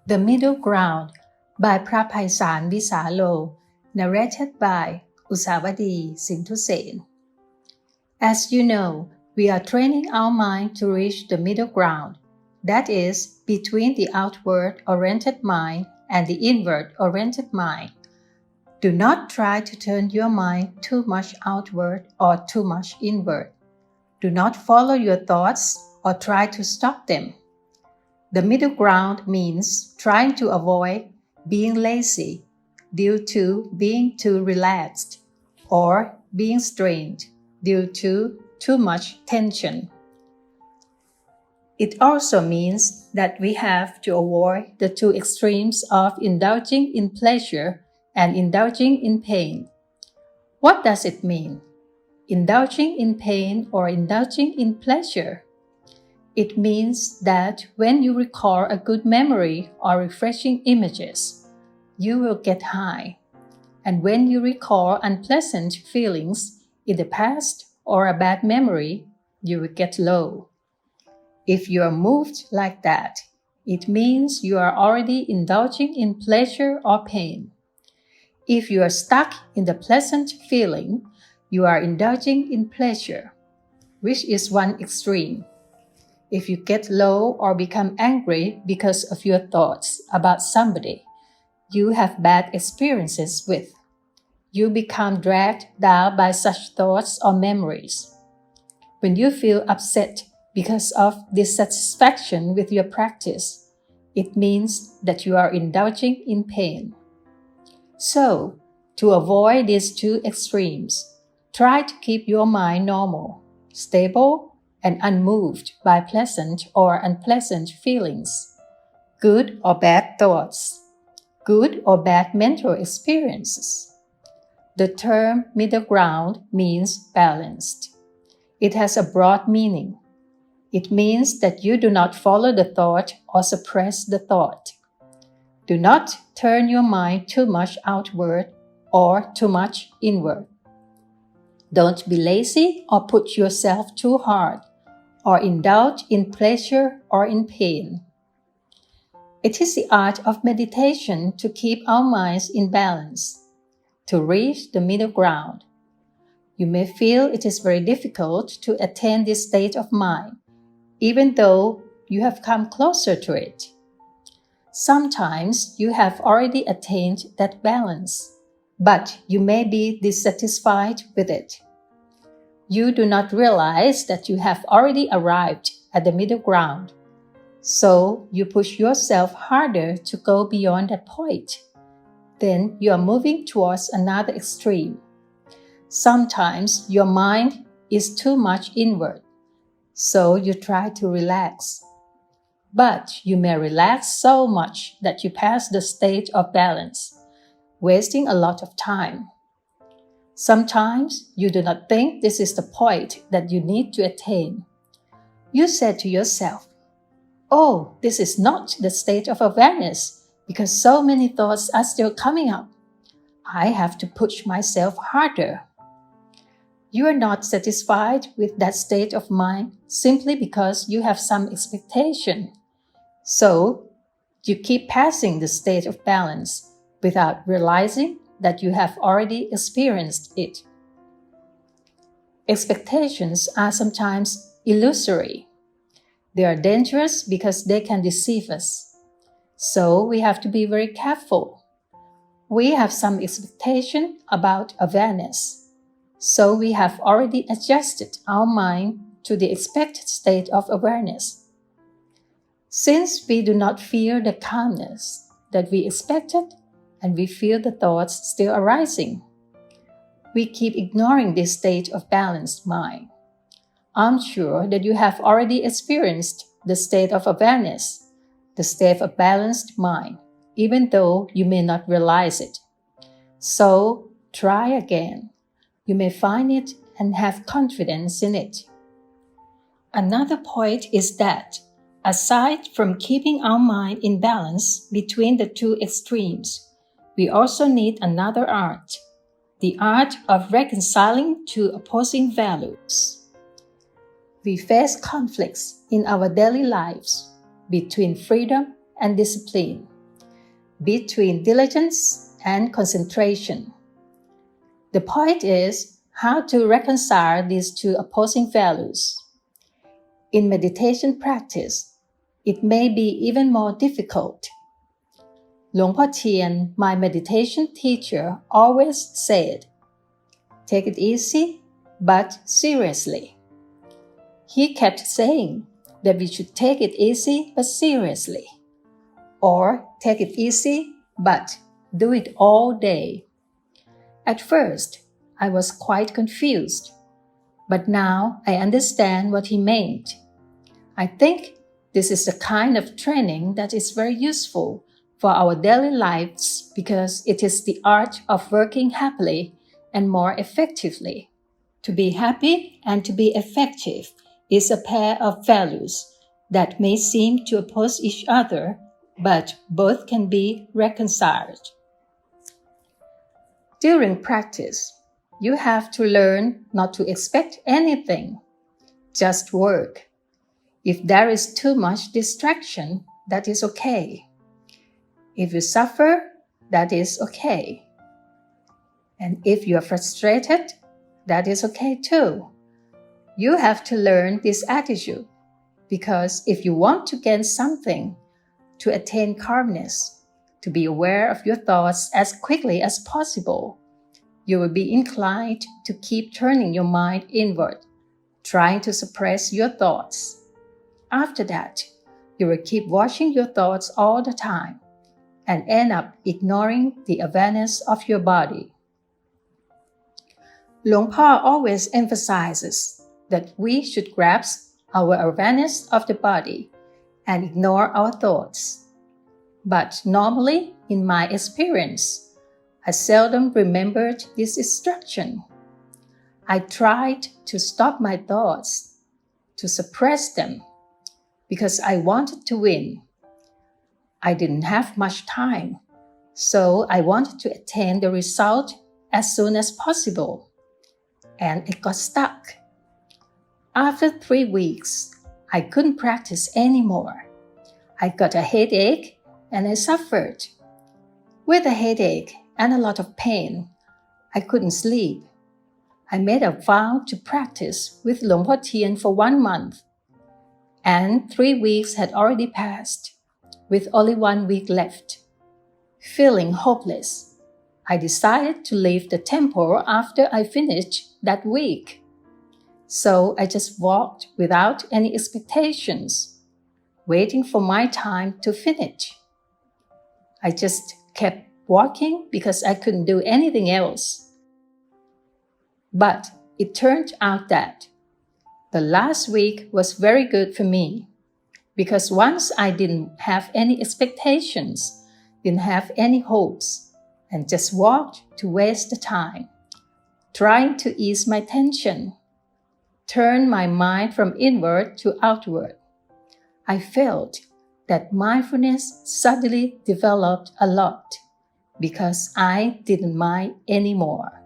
The Middle Ground by Phra Paisal Visalo, narrated by Usawadi Sinthusen. As you know, we are training our mind to reach the middle ground, that is, between the outward-oriented mind and the inward-oriented mind. Do not try to turn your mind too much outward or too much inward. Do not follow your thoughts or try to stop them. The middle ground means trying to avoid being lazy due to being too relaxed or being strained due to too much tension. It also means that we have to avoid the two extremes of indulging in pleasure and indulging in pain. What does it mean? Indulging in pain or indulging in pleasure? It means that when you recall a good memory or refreshing images, you will get high. And when you recall unpleasant feelings in the past or a bad memory, you will get low. If you are moved like that, it means you are already indulging in pleasure or pain. If you are stuck in the pleasant feeling, you are indulging in pleasure, which is one extreme. If you get low or become angry because of your thoughts about somebody you have bad experiences with, you become dragged down by such thoughts or memories. When you feel upset because of dissatisfaction with your practice, it means that you are indulging in pain. So, to avoid these two extremes, try to keep your mind normal, stable, and unmoved by pleasant or unpleasant feelings, good or bad thoughts, good or bad mental experiences. The term middle ground means balanced. It has a broad meaning. It means that you do not follow the thought or suppress the thought. Do not turn your mind too much outward or too much inward. Don't be lazy or put yourself too hard, or indulge in pleasure or in pain. It is the art of meditation to keep our minds in balance, to reach the middle ground. You may feel it is very difficult to attain this state of mind, even though you have come closer to it. Sometimes you have already attained that balance, but you may be dissatisfied with it. You do not realize that you have already arrived at the middle ground, so you push yourself harder to go beyond that point. Then you are moving towards another extreme. Sometimes your mind is too much inward, so you try to relax. But you may relax so much that you pass the stage of balance, wasting a lot of time. Sometimes you do not think this is the point that you need to attain. You say to yourself, "Oh, this is not the state of awareness because so many thoughts are still coming up. I have to push myself harder." You are not satisfied with that state of mind simply because you have some expectation. So, you keep passing the state of balance without realizing that you have already experienced it. Expectations are sometimes illusory. They are dangerous because they can deceive us. So we have to be very careful. We have some expectation about awareness. So we have already adjusted our mind to the expected state of awareness. Since we do not feel the calmness that we expected, and we feel the thoughts still arising, we keep ignoring this state of balanced mind. I'm sure that you have already experienced the state of awareness, the state of balanced mind, even though you may not realize it. So, try again. You may find it and have confidence in it. Another point is that, aside from keeping our mind in balance between the two extremes, we also need another art, the art of reconciling two opposing values. We face conflicts in our daily lives between freedom and discipline, between diligence and concentration. The point is how to reconcile these two opposing values. In meditation practice, it may be even more difficult. Luangpor Teean, my meditation teacher, always said, "Take it easy, but seriously." He kept saying that we should take it easy but seriously, or take it easy but do it all day. At first, I was quite confused, but now I understand what he meant. I think this is the kind of training that is very useful for our daily lives because it is the art of working happily and more effectively. To be happy and to be effective is a pair of values that may seem to oppose each other, but both can be reconciled. During practice, you have to learn not to expect anything, just work. If there is too much distraction, that is okay. If you suffer, that is okay. And if you are frustrated, that is okay too. You have to learn this attitude because if you want to gain something, to attain calmness, to be aware of your thoughts as quickly as possible, you will be inclined to keep turning your mind inward, trying to suppress your thoughts. After that, you will keep watching your thoughts all the time and end up ignoring the awareness of your body. Luangpor always emphasizes that we should grasp our awareness of the body and ignore our thoughts. But normally, in my experience, I seldom remembered this instruction. I tried to stop my thoughts, to suppress them, because I wanted to win. I didn't have much time, so I wanted to attain the result as soon as possible, and it got stuck. After 3 weeks, I couldn't practice anymore. I got a headache and I suffered. With a headache and a lot of pain, I couldn't sleep. I made a vow to practice with Luangpor Teean for 1 month, and 3 weeks had already passed, with only 1 week left. Feeling hopeless, I decided to leave the temple after I finished that week. So I just walked without any expectations, waiting for my time to finish. I just kept walking because I couldn't do anything else. But it turned out that the last week was very good for me because once I didn't have any expectations, didn't have any hopes, and just walked to waste the time, trying to ease my tension, turn my mind from inward to outward. I felt that mindfulness suddenly developed a lot because I didn't mind anymore.